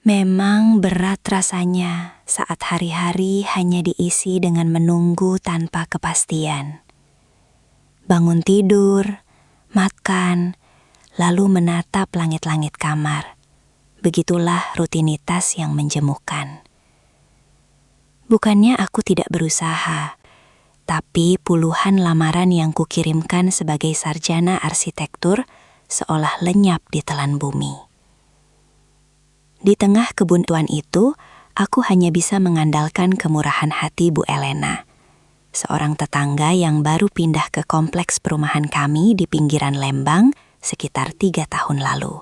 Memang berat rasanya saat hari-hari hanya diisi dengan menunggu tanpa kepastian. Bangun tidur, makan, lalu menatap langit-langit kamar. Begitulah rutinitas yang menjemukan. Bukannya aku tidak berusaha, tapi puluhan lamaran yang kukirimkan sebagai sarjana arsitektur seolah lenyap di telan bumi. Di tengah kebuntuan itu, aku hanya bisa mengandalkan kemurahan hati Bu Elena, seorang tetangga yang baru pindah ke kompleks perumahan kami di pinggiran Lembang sekitar 3 tahun lalu.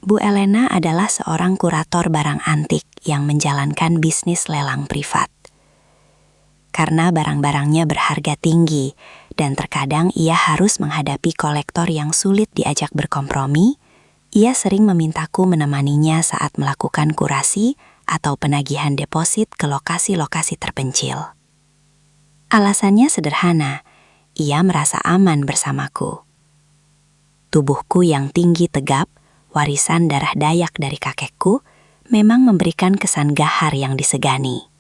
Bu Elena adalah seorang kurator barang antik yang menjalankan bisnis lelang privat. Karena barang-barangnya berharga tinggi dan terkadang ia harus menghadapi kolektor yang sulit diajak berkompromi, ia sering memintaku menemaninya saat melakukan kurasi atau penagihan deposit ke lokasi-lokasi terpencil. Alasannya sederhana, ia merasa aman bersamaku. Tubuhku yang tinggi tegap, warisan darah Dayak dari kakekku, memang memberikan kesan gahar yang disegani.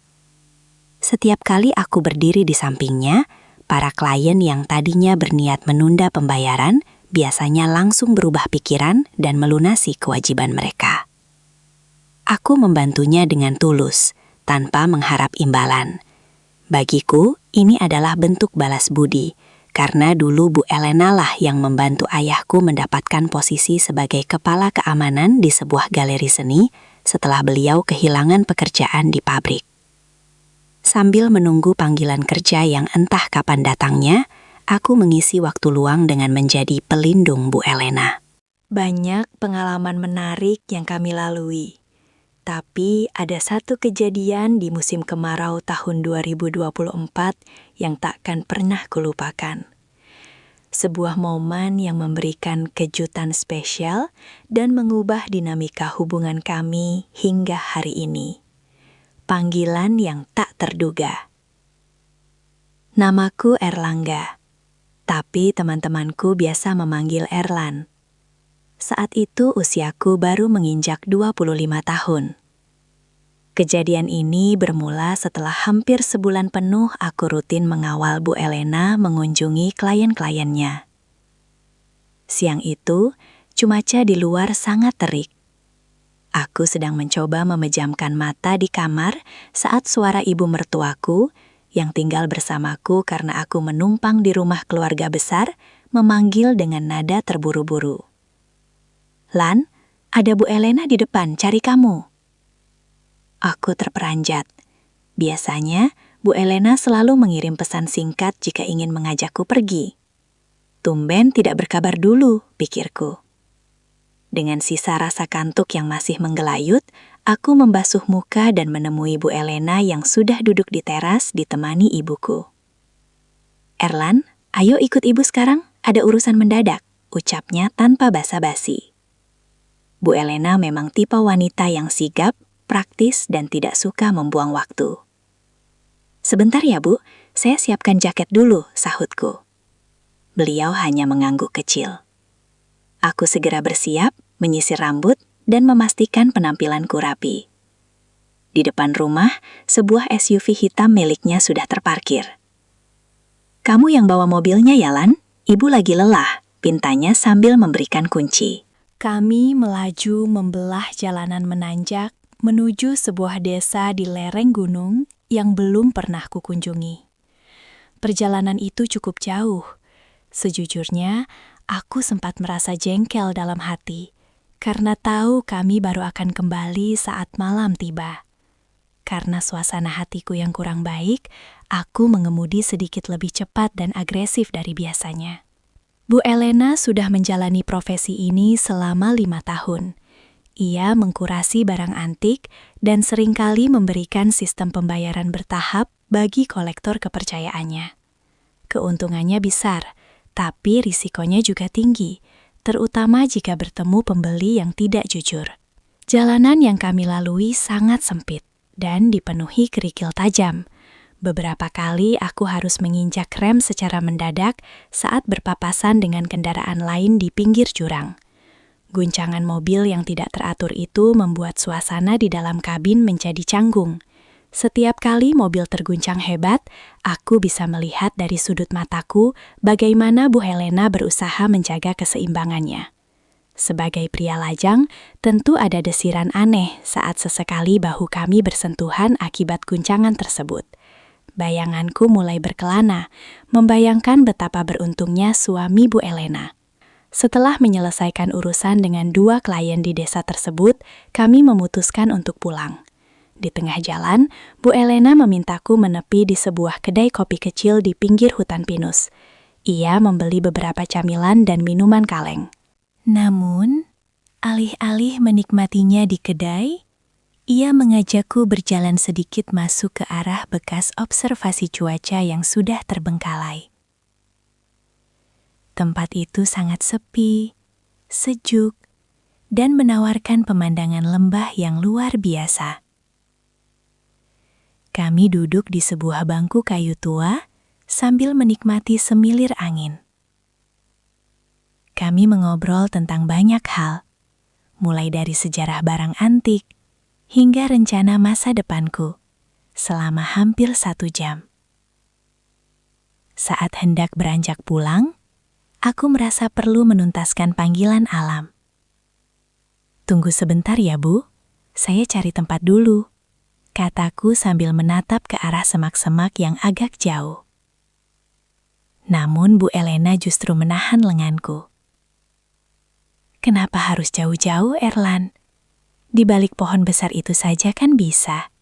Setiap kali aku berdiri di sampingnya, para klien yang tadinya berniat menunda pembayaran biasanya langsung berubah pikiran dan melunasi kewajiban mereka. Aku membantunya dengan tulus, tanpa mengharap imbalan. Bagiku, ini adalah bentuk balas budi, karena dulu Bu Elena lah yang membantu ayahku mendapatkan posisi sebagai kepala keamanan di sebuah galeri seni setelah beliau kehilangan pekerjaan di pabrik. Sambil menunggu panggilan kerja yang entah kapan datangnya, aku mengisi waktu luang dengan menjadi pelindung Bu Elena. Banyak pengalaman menarik yang kami lalui. Tapi ada satu kejadian di musim kemarau tahun 2024 yang takkan pernah kulupakan. Sebuah momen yang memberikan kejutan spesial dan mengubah dinamika hubungan kami hingga hari ini. Panggilan yang tak terduga. Namaku Erlangga, tapi teman-temanku biasa memanggil Erlan. Saat itu usiaku baru menginjak 25 tahun. Kejadian ini bermula setelah hampir sebulan penuh aku rutin mengawal Bu Elena mengunjungi klien-kliennya. Siang itu, cuaca di luar sangat terik. Aku sedang mencoba memejamkan mata di kamar saat suara ibu mertuaku yang tinggal bersamaku karena aku menumpang di rumah keluarga besar memanggil dengan nada terburu-buru. "Lan, ada Bu Elena di depan, cari kamu." Aku terperanjat. Biasanya, Bu Elena selalu mengirim pesan singkat jika ingin mengajakku pergi. Tumben tidak berkabar dulu, pikirku. Dengan sisa rasa kantuk yang masih menggelayut, aku membasuh muka dan menemui Bu Elena yang sudah duduk di teras ditemani ibuku. "Erlan, ayo ikut ibu sekarang, ada urusan mendadak," ucapnya tanpa basa-basi. Bu Elena memang tipe wanita yang sigap, praktis, dan tidak suka membuang waktu. "Sebentar ya Bu, saya siapkan jaket dulu," sahutku. Beliau hanya mengangguk kecil. Aku segera bersiap, menyisir rambut, dan memastikan penampilanku rapi. Di depan rumah, sebuah SUV hitam miliknya sudah terparkir. "Kamu yang bawa mobilnya ya, Lan? Ibu lagi lelah," pintanya sambil memberikan kunci. Kami melaju membelah jalanan menanjak menuju sebuah desa di lereng gunung yang belum pernah kukunjungi. Perjalanan itu cukup jauh. Sejujurnya, aku sempat merasa jengkel dalam hati, karena tahu kami baru akan kembali saat malam tiba. Karena suasana hatiku yang kurang baik, aku mengemudi sedikit lebih cepat dan agresif dari biasanya. Bu Elena sudah menjalani profesi ini selama 5 tahun. Ia mengkurasi barang antik dan seringkali memberikan sistem pembayaran bertahap bagi kolektor kepercayaannya. Keuntungannya besar, tapi risikonya juga tinggi, terutama jika bertemu pembeli yang tidak jujur. Jalanan yang kami lalui sangat sempit dan dipenuhi kerikil tajam. Beberapa kali aku harus menginjak rem secara mendadak saat berpapasan dengan kendaraan lain di pinggir jurang. Guncangan mobil yang tidak teratur itu membuat suasana di dalam kabin menjadi canggung. Setiap kali mobil terguncang hebat, aku bisa melihat dari sudut mataku bagaimana Bu Helena berusaha menjaga keseimbangannya. Sebagai pria lajang, tentu ada desiran aneh saat sesekali bahu kami bersentuhan akibat guncangan tersebut. Bayanganku mulai berkelana, membayangkan betapa beruntungnya suami Bu Helena. Setelah menyelesaikan urusan dengan 2 klien di desa tersebut, kami memutuskan untuk pulang. Di tengah jalan, Bu Helena memintaku menepi di sebuah kedai kopi kecil di pinggir hutan pinus. Ia membeli beberapa camilan dan minuman kaleng. Namun, alih-alih menikmatinya di kedai, ia mengajakku berjalan sedikit masuk ke arah bekas observasi cuaca yang sudah terbengkalai. Tempat itu sangat sepi, sejuk, dan menawarkan pemandangan lembah yang luar biasa. Kami duduk di sebuah bangku kayu tua sambil menikmati semilir angin. Kami mengobrol tentang banyak hal, mulai dari sejarah barang antik hingga rencana masa depanku selama hampir 1 jam. Saat hendak beranjak pulang, aku merasa perlu menuntaskan panggilan alam. "Tunggu sebentar ya, Bu. Saya cari tempat dulu," kataku sambil menatap ke arah semak-semak yang agak jauh. Namun Bu Helena justru menahan lenganku. "Kenapa harus jauh-jauh, Erlan? Di balik pohon besar itu saja kan bisa.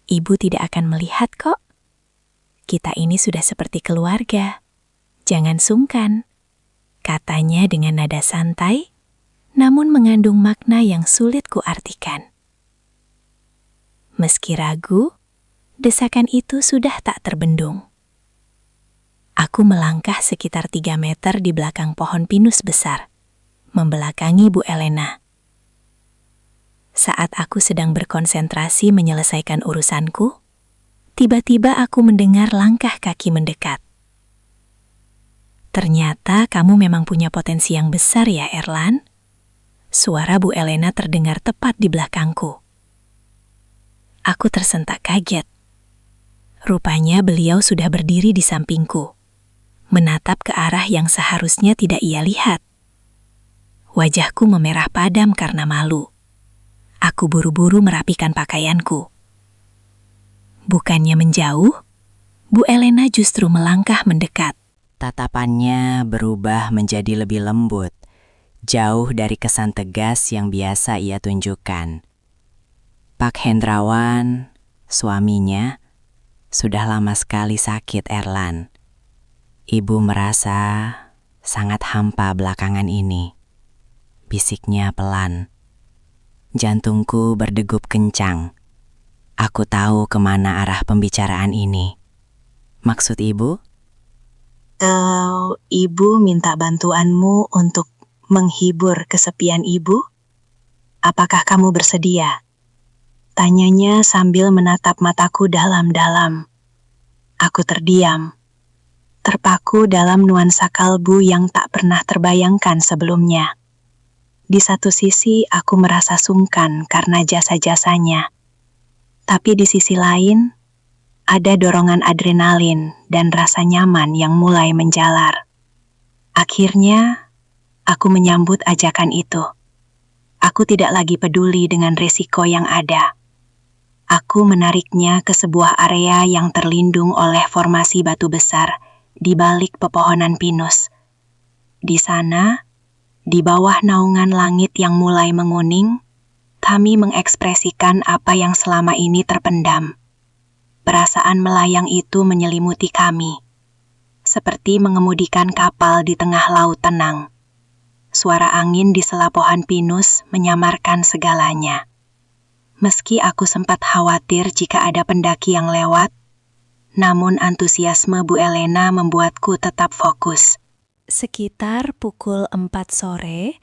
Ibu tidak akan melihat kok. Kita ini sudah seperti keluarga. Jangan sungkan," katanya dengan nada santai, namun mengandung makna yang sulit kuartikan. Meski ragu, desakan itu sudah tak terbendung. Aku melangkah sekitar 3 meter di belakang pohon pinus besar, membelakangi Bu Helena. Saat aku sedang berkonsentrasi menyelesaikan urusanku, tiba-tiba aku mendengar langkah kaki mendekat. "Ternyata kamu memang punya potensi yang besar ya, Erlan." Suara Bu Helena terdengar tepat di belakangku. Aku tersentak kaget. Rupanya beliau sudah berdiri di sampingku, menatap ke arah yang seharusnya tidak ia lihat. Wajahku memerah padam karena malu. Aku buru-buru merapikan pakaianku. Bukannya menjauh, Bu Helena justru melangkah mendekat. Tatapannya berubah menjadi lebih lembut, jauh dari kesan tegas yang biasa ia tunjukkan. Pak Hendrawan, suaminya, sudah lama sekali sakit, Erlan. Ibu merasa sangat hampa belakangan ini. Bisiknya pelan. Jantungku berdegup kencang. Aku tahu kemana arah pembicaraan ini. Maksud ibu? Ibu minta bantuanmu untuk menghibur kesepian ibu? Apakah kamu bersedia? Tanyanya sambil menatap mataku dalam-dalam. Aku terdiam, terpaku dalam nuansa kalbu yang tak pernah terbayangkan sebelumnya. Di satu sisi aku merasa sungkan karena jasa-jasanya, tapi di sisi lain, ada dorongan adrenalin dan rasa nyaman yang mulai menjalar. Akhirnya, aku menyambut ajakan itu. Aku tidak lagi peduli dengan risiko yang ada. Aku menariknya ke sebuah area yang terlindung oleh formasi batu besar di balik pepohonan pinus. Di sana, di bawah naungan langit yang mulai menguning, kami mengekspresikan apa yang selama ini terpendam. Perasaan melayang itu menyelimuti kami, seperti mengemudikan kapal di tengah laut tenang. Suara angin di sela pohon pinus menyamarkan segalanya. Meski aku sempat khawatir jika ada pendaki yang lewat, namun antusiasme Bu Helena membuatku tetap fokus. Sekitar pukul 4 sore,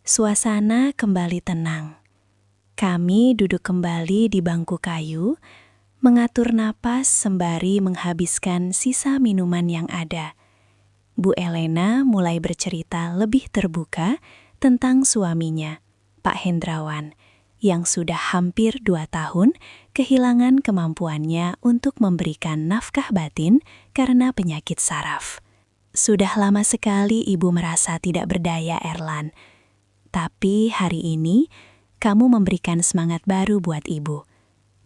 suasana kembali tenang. Kami duduk kembali di bangku kayu, mengatur napas sembari menghabiskan sisa minuman yang ada. Bu Helena mulai bercerita lebih terbuka tentang suaminya, Pak Hendrawan, yang sudah hampir 2 tahun kehilangan kemampuannya untuk memberikan nafkah batin karena penyakit saraf. Sudah lama sekali ibu merasa tidak berdaya, Erlan. Tapi hari ini, kamu memberikan semangat baru buat ibu.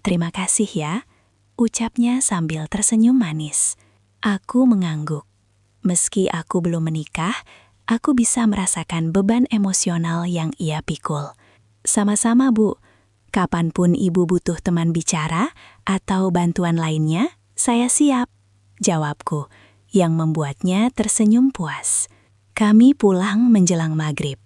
Terima kasih ya, ucapnya sambil tersenyum manis. Aku mengangguk. Meski aku belum menikah, aku bisa merasakan beban emosional yang ia pikul. Sama-sama, Bu. Kapanpun ibu butuh teman bicara atau bantuan lainnya, saya siap, jawabku, yang membuatnya tersenyum puas. Kami pulang menjelang maghrib.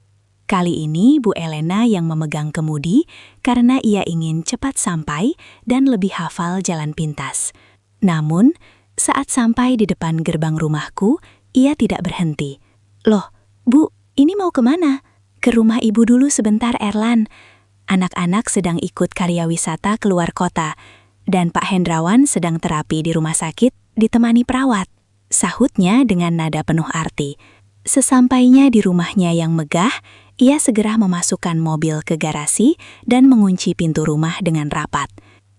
Kali ini Bu Elena yang memegang kemudi karena ia ingin cepat sampai dan lebih hafal jalan pintas. Namun, saat sampai di depan gerbang rumahku, ia tidak berhenti. Loh, Bu, ini mau kemana? Ke rumah ibu dulu sebentar, Erlan. Anak-anak sedang ikut karya wisata keluar kota, dan Pak Hendrawan sedang terapi di rumah sakit ditemani perawat. Sahutnya dengan nada penuh arti. Sesampainya di rumahnya yang megah, ia segera memasukkan mobil ke garasi dan mengunci pintu rumah dengan rapat.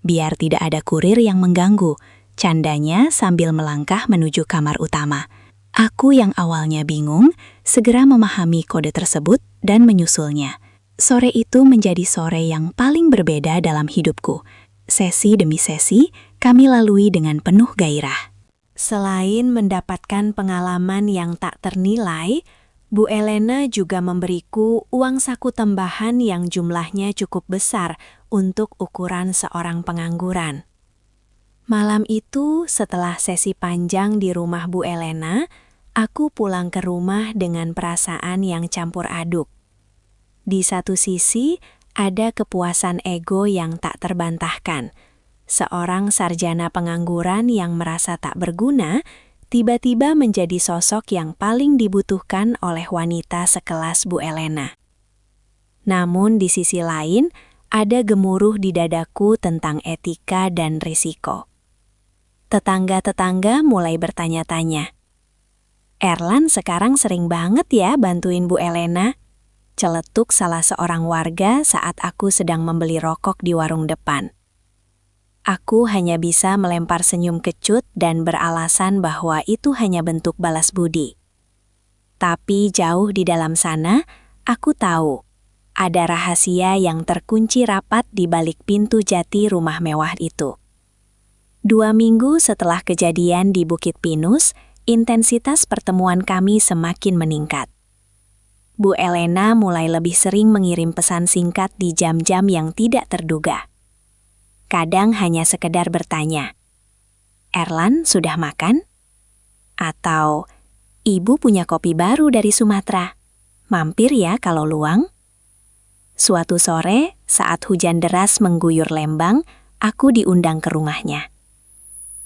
Biar tidak ada kurir yang mengganggu, candanya sambil melangkah menuju kamar utama. Aku yang awalnya bingung, segera memahami kode tersebut dan menyusulnya. Sore itu menjadi sore yang paling berbeda dalam hidupku. Sesi demi sesi, kami lalui dengan penuh gairah. Selain mendapatkan pengalaman yang tak ternilai, Bu Elena juga memberiku uang saku tambahan yang jumlahnya cukup besar untuk ukuran seorang pengangguran. Malam itu, setelah sesi panjang di rumah Bu Elena, aku pulang ke rumah dengan perasaan yang campur aduk. Di satu sisi, ada kepuasan ego yang tak terbantahkan. Seorang sarjana pengangguran yang merasa tak berguna, tiba-tiba menjadi sosok yang paling dibutuhkan oleh wanita sekelas Bu Elena. Namun di sisi lain, ada gemuruh di dadaku tentang etika dan risiko. Tetangga-tetangga mulai bertanya-tanya, Erlan sekarang sering banget ya bantuin Bu Elena, celetuk salah seorang warga saat aku sedang membeli rokok di warung depan. Aku hanya bisa melempar senyum kecut dan beralasan bahwa itu hanya bentuk balas budi. Tapi jauh di dalam sana, aku tahu ada rahasia yang terkunci rapat di balik pintu jati rumah mewah itu. 2 minggu setelah kejadian di Bukit Pinus, intensitas pertemuan kami semakin meningkat. Bu Elena mulai lebih sering mengirim pesan singkat di jam-jam yang tidak terduga. Kadang hanya sekedar bertanya, Erlan sudah makan? Atau, Ibu punya kopi baru dari Sumatera, mampir ya kalau luang? Suatu sore, saat hujan deras mengguyur Lembang, aku diundang ke rumahnya.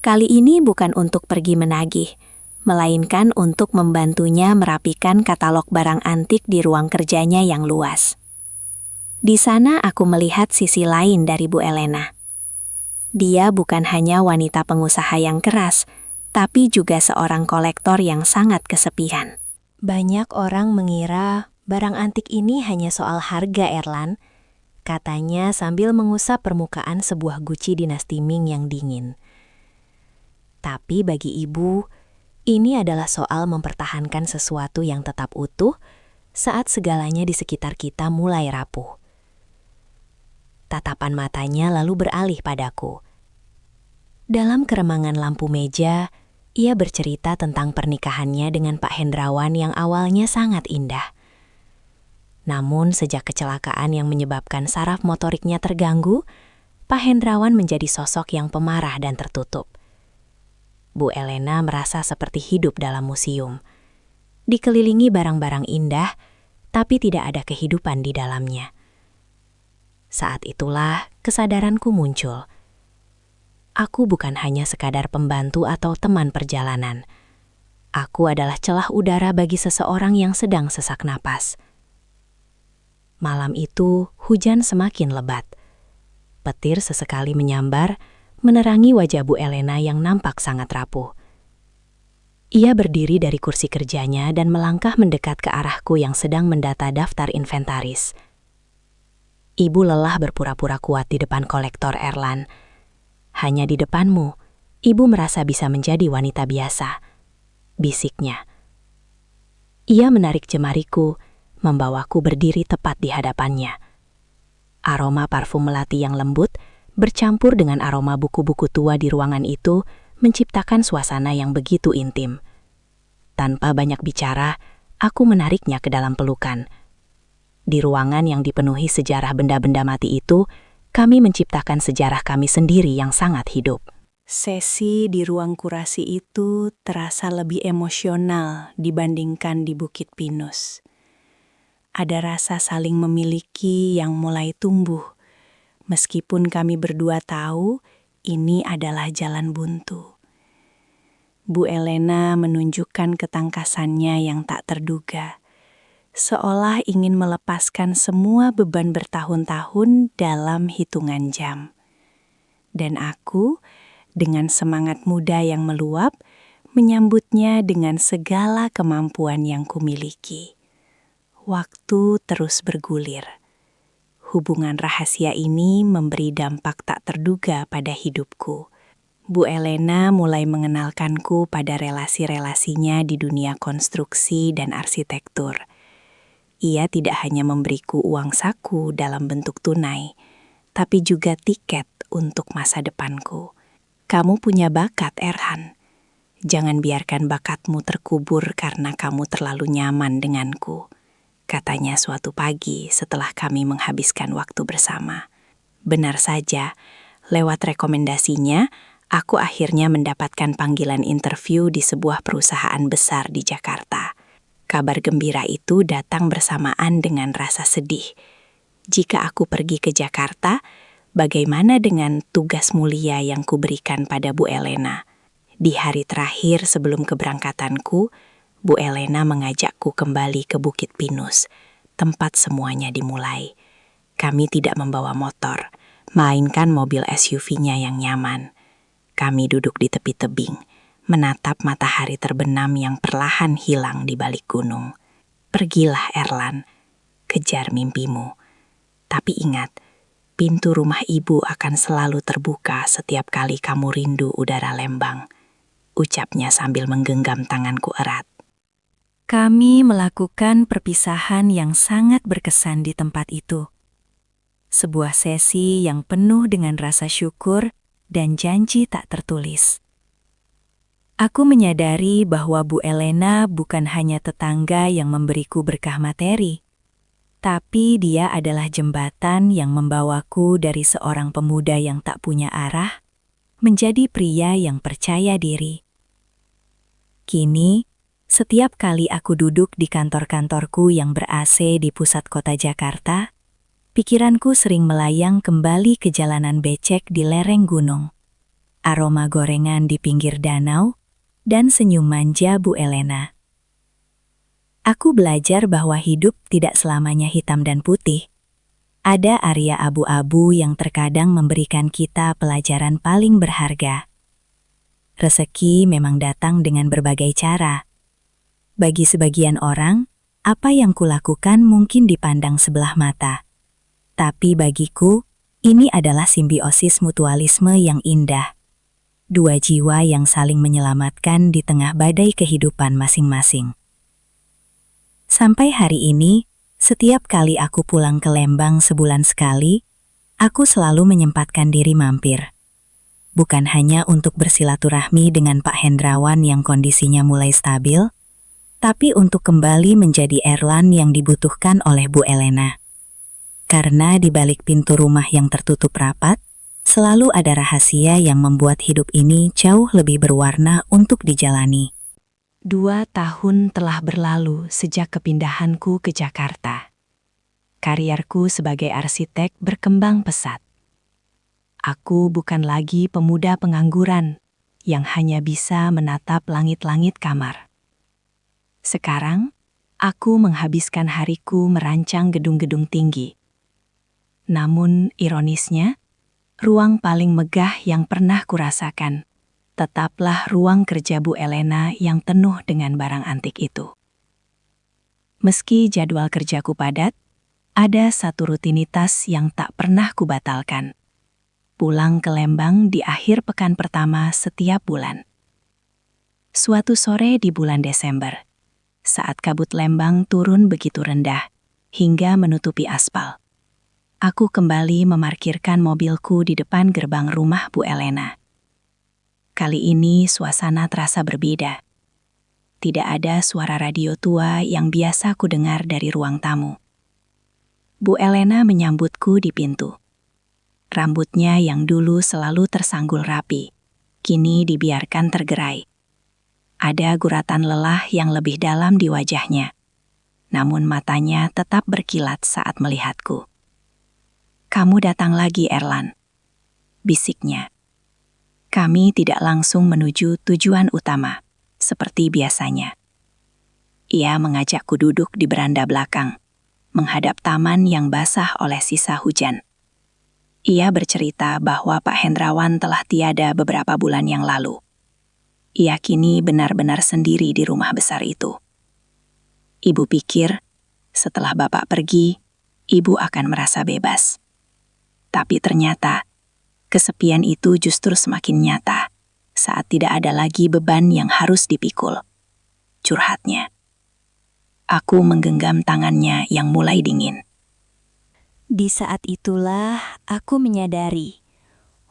Kali ini bukan untuk pergi menagih, melainkan untuk membantunya merapikan katalog barang antik di ruang kerjanya yang luas. Di sana aku melihat sisi lain dari Bu Elena. Dia bukan hanya wanita pengusaha yang keras, tapi juga seorang kolektor yang sangat kesepian. Banyak orang mengira barang antik ini hanya soal harga, Erlan, katanya sambil mengusap permukaan sebuah guci dinasti Ming yang dingin. Tapi bagi ibu, ini adalah soal mempertahankan sesuatu yang tetap utuh saat segalanya di sekitar kita mulai rapuh. Tatapan matanya lalu beralih padaku. Dalam keremangan lampu meja, ia bercerita tentang pernikahannya dengan Pak Hendrawan yang awalnya sangat indah. Namun sejak kecelakaan yang menyebabkan saraf motoriknya terganggu, Pak Hendrawan menjadi sosok yang pemarah dan tertutup. Bu Elena merasa seperti hidup dalam museum. Dikelilingi barang-barang indah, tapi tidak ada kehidupan di dalamnya. Saat itulah kesadaranku muncul. Aku bukan hanya sekadar pembantu atau teman perjalanan. Aku adalah celah udara bagi seseorang yang sedang sesak napas. Malam itu, hujan semakin lebat. Petir sesekali menyambar, menerangi wajah Bu Elena yang nampak sangat rapuh. Ia berdiri dari kursi kerjanya dan melangkah mendekat ke arahku yang sedang mendata daftar inventaris. Ibu lelah berpura-pura kuat di depan kolektor Erlan. Hanya di depanmu, ibu merasa bisa menjadi wanita biasa, bisiknya. Ia menarik jemariku, membawaku berdiri tepat di hadapannya. Aroma parfum melati yang lembut bercampur dengan aroma buku-buku tua di ruangan itu menciptakan suasana yang begitu intim. Tanpa banyak bicara, aku menariknya ke dalam pelukan. Di ruangan yang dipenuhi sejarah benda-benda mati itu, kami menciptakan sejarah kami sendiri yang sangat hidup. Sesi di ruang kurasi itu terasa lebih emosional dibandingkan di Bukit Pinus. Ada rasa saling memiliki yang mulai tumbuh, meskipun kami berdua tahu ini adalah jalan buntu. Bu Elena menunjukkan ketangkasannya yang tak terduga, seolah ingin melepaskan semua beban bertahun-tahun dalam hitungan jam. Dan aku, dengan semangat muda yang meluap, menyambutnya dengan segala kemampuan yang kumiliki. Waktu terus bergulir. Hubungan rahasia ini memberi dampak tak terduga pada hidupku. Bu Elena mulai mengenalkanku pada relasi-relasinya di dunia konstruksi dan arsitektur. Ia tidak hanya memberiku uang saku dalam bentuk tunai, tapi juga tiket untuk masa depanku. Kamu punya bakat, Erhan. Jangan biarkan bakatmu terkubur karena kamu terlalu nyaman denganku, katanya suatu pagi setelah kami menghabiskan waktu bersama. Benar saja, lewat rekomendasinya, aku akhirnya mendapatkan panggilan interview di sebuah perusahaan besar di Jakarta. Kabar gembira itu datang bersamaan dengan rasa sedih. Jika aku pergi ke Jakarta, bagaimana dengan tugas mulia yang kuberikan pada Bu Elena? Di hari terakhir sebelum keberangkatanku, Bu Elena mengajakku kembali ke Bukit Pinus, tempat semuanya dimulai. Kami tidak membawa motor, melainkan mobil SUV-nya yang nyaman. Kami duduk di tepi tebing, menatap matahari terbenam yang perlahan hilang di balik gunung. Pergilah, Erlan, kejar mimpimu. Tapi ingat, pintu rumah ibu akan selalu terbuka setiap kali kamu rindu udara Lembang, ucapnya sambil menggenggam tanganku erat. Kami melakukan perpisahan yang sangat berkesan di tempat itu. Sebuah sesi yang penuh dengan rasa syukur dan janji tak tertulis. Aku menyadari bahwa Bu Elena bukan hanya tetangga yang memberiku berkah materi, tapi dia adalah jembatan yang membawaku dari seorang pemuda yang tak punya arah menjadi pria yang percaya diri. Kini, setiap kali aku duduk di kantor-kantorku yang ber-AC di pusat kota Jakarta, pikiranku sering melayang kembali ke jalanan becek di lereng gunung, aroma gorengan di pinggir danau, dan senyum manja Bu Elena. Aku belajar bahwa hidup tidak selamanya hitam dan putih. Ada area abu-abu yang terkadang memberikan kita pelajaran paling berharga. Rezeki memang datang dengan berbagai cara. Bagi sebagian orang, apa yang kulakukan mungkin dipandang sebelah mata. Tapi bagiku, ini adalah simbiosis mutualisme yang indah. Dua jiwa yang saling menyelamatkan di tengah badai kehidupan masing-masing. Sampai hari ini, setiap kali aku pulang ke Lembang sebulan sekali, aku selalu menyempatkan diri mampir. Bukan hanya untuk bersilaturahmi dengan Pak Hendrawan yang kondisinya mulai stabil, tapi untuk kembali menjadi Erlan yang dibutuhkan oleh Bu Elena. Karena di balik pintu rumah yang tertutup rapat, selalu ada rahasia yang membuat hidup ini jauh lebih berwarna untuk dijalani. 2 tahun telah berlalu sejak kepindahanku ke Jakarta. Karierku sebagai arsitek berkembang pesat. Aku bukan lagi pemuda pengangguran yang hanya bisa menatap langit-langit kamar. Sekarang, aku menghabiskan hariku merancang gedung-gedung tinggi. Namun, ironisnya, ruang paling megah yang pernah kurasakan tetaplah ruang kerja Bu Elena yang penuh dengan barang antik itu. Meski jadwal kerjaku padat, ada satu rutinitas yang tak pernah kubatalkan. Pulang ke Lembang di akhir pekan pertama setiap bulan. Suatu sore di bulan Desember, saat kabut Lembang turun begitu rendah hingga menutupi aspal, aku kembali memarkirkan mobilku di depan gerbang rumah Bu Elena. Kali ini suasana terasa berbeda. Tidak ada suara radio tua yang biasa ku dengar dari ruang tamu. Bu Elena menyambutku di pintu. Rambutnya yang dulu selalu tersanggul rapi, kini dibiarkan tergerai. Ada guratan lelah yang lebih dalam di wajahnya, namun matanya tetap berkilat saat melihatku. "Kamu datang lagi, Erlan," bisiknya. Kami tidak langsung menuju tujuan utama, seperti biasanya. Ia mengajakku duduk di beranda belakang, menghadap taman yang basah oleh sisa hujan. Ia bercerita bahwa Pak Hendrawan telah tiada beberapa bulan yang lalu. Ia kini benar-benar sendiri di rumah besar itu. Ibu pikir, setelah Bapak pergi, ibu akan merasa bebas. Tapi ternyata, kesepian itu justru semakin nyata saat tidak ada lagi beban yang harus dipikul. Curhatnya. Aku menggenggam tangannya yang mulai dingin. Di saat itulah aku menyadari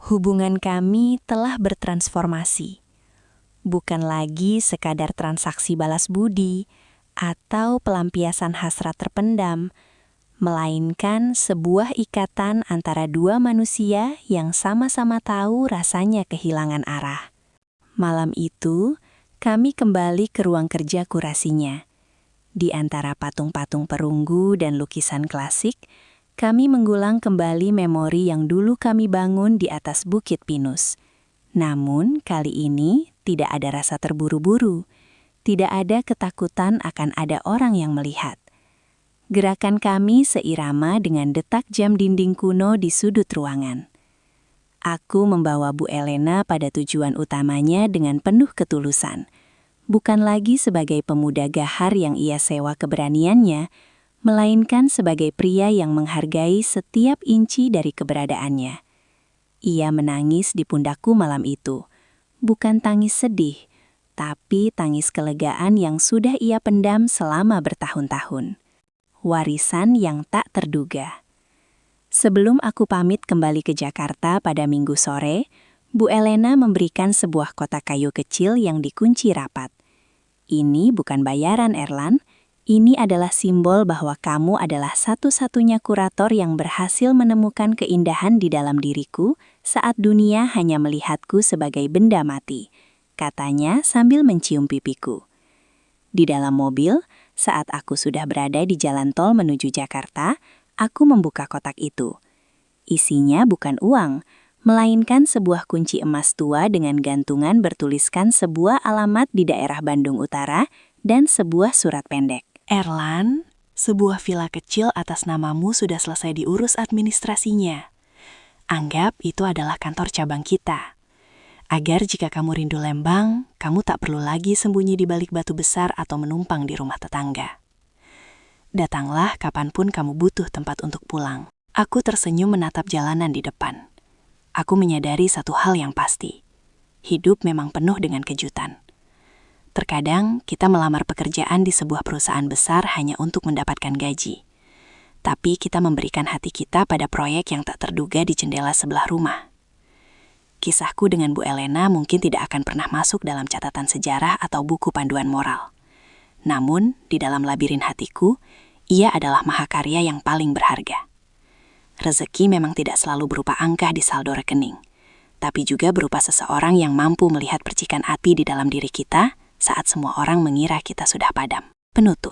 hubungan kami telah bertransformasi. Bukan lagi sekadar transaksi balas budi atau pelampiasan hasrat terpendam, melainkan sebuah ikatan antara dua manusia yang sama-sama tahu rasanya kehilangan arah. Malam itu, kami kembali ke ruang kerja kurasinya. Di antara patung-patung perunggu dan lukisan klasik, kami mengulang kembali memori yang dulu kami bangun di atas Bukit Pinus. Namun, kali ini tidak ada rasa terburu-buru. Tidak ada ketakutan akan ada orang yang melihat. Gerakan kami seirama dengan detak jam dinding kuno di sudut ruangan. Aku membawa Bu Elena pada tujuan utamanya dengan penuh ketulusan. Bukan lagi sebagai pemuda gahar yang ia sewa keberaniannya, melainkan sebagai pria yang menghargai setiap inci dari keberadaannya. Ia menangis di pundakku malam itu. Bukan tangis sedih, tapi tangis kelegaan yang sudah ia pendam selama bertahun-tahun. Warisan yang tak terduga. Sebelum aku pamit kembali ke Jakarta pada Minggu sore, Bu Elena memberikan sebuah kotak kayu kecil yang dikunci rapat. "Ini bukan bayaran, Erlan. Ini adalah simbol bahwa kamu adalah satu-satunya kurator yang berhasil menemukan keindahan di dalam diriku saat dunia hanya melihatku sebagai benda mati," katanya sambil mencium pipiku. Di dalam mobil, saat aku sudah berada di jalan tol menuju Jakarta, aku membuka kotak itu. Isinya bukan uang, melainkan sebuah kunci emas tua dengan gantungan bertuliskan sebuah alamat di daerah Bandung Utara dan sebuah surat pendek. "Erlan, sebuah villa kecil atas namamu sudah selesai diurus administrasinya. Anggap itu adalah kantor cabang kita. Agar jika kamu rindu Lembang, kamu tak perlu lagi sembunyi di balik batu besar atau menumpang di rumah tetangga. Datanglah kapanpun kamu butuh tempat untuk pulang." Aku tersenyum menatap jalanan di depan. Aku menyadari satu hal yang pasti. Hidup memang penuh dengan kejutan. Terkadang kita melamar pekerjaan di sebuah perusahaan besar hanya untuk mendapatkan gaji. Tapi kita memberikan hati kita pada proyek yang tak terduga di jendela sebelah rumah. Kisahku dengan Bu Elena mungkin tidak akan pernah masuk dalam catatan sejarah atau buku panduan moral. Namun, di dalam labirin hatiku, ia adalah mahakarya yang paling berharga. Rezeki memang tidak selalu berupa angka di saldo rekening, tapi juga berupa seseorang yang mampu melihat percikan api di dalam diri kita saat semua orang mengira kita sudah padam. Penutup.